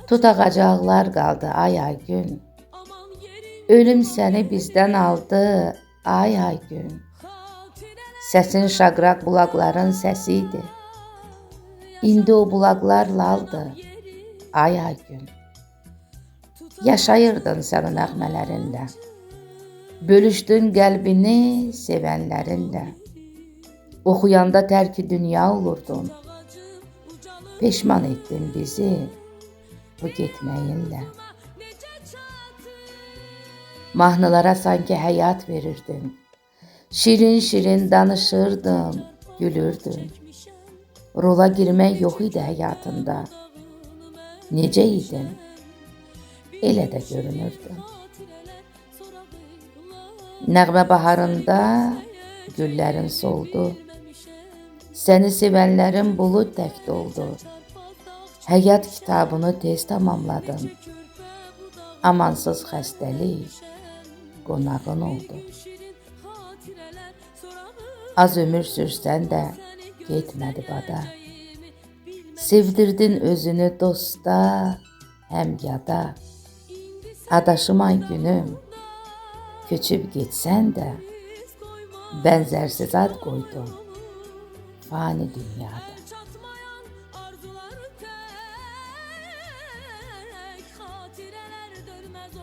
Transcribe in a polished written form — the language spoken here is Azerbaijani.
Tut ağacaqlar qaldı ay gün. Ölüm səni bizdən aldı ay gün. Səsin şaqraq bulaqların səsiydi. İndi o bulaqlar laldı ay gün. Yaşayırdın sən o nəğmələrində. Bölüşdün qəlbini sevənlərinlə. Oxuyanda tərki dünya olurdun. Peşman etdin bizi bu getməyinlə. Mahnılara sanki həyat verirdin. Şirin-şirin danışırdın, gülürdün. Rola girmək yox idi həyatında. Necə idin? Elə də görünürdün. Nəğmə baharında güllərin soldu. Səni sevənlərin bulud tək doldu. Həyat kitabını tez tamamladın. Amansız xəstəlik qonağın oldu. Az ömür sürsən də getmədi bada. Sevdirdin özünü dosta, həm yada. Adaşıman günüm, köçüb getsən də, bənzərsiz ad qoydum fani dünyada. Xatirələr dönməz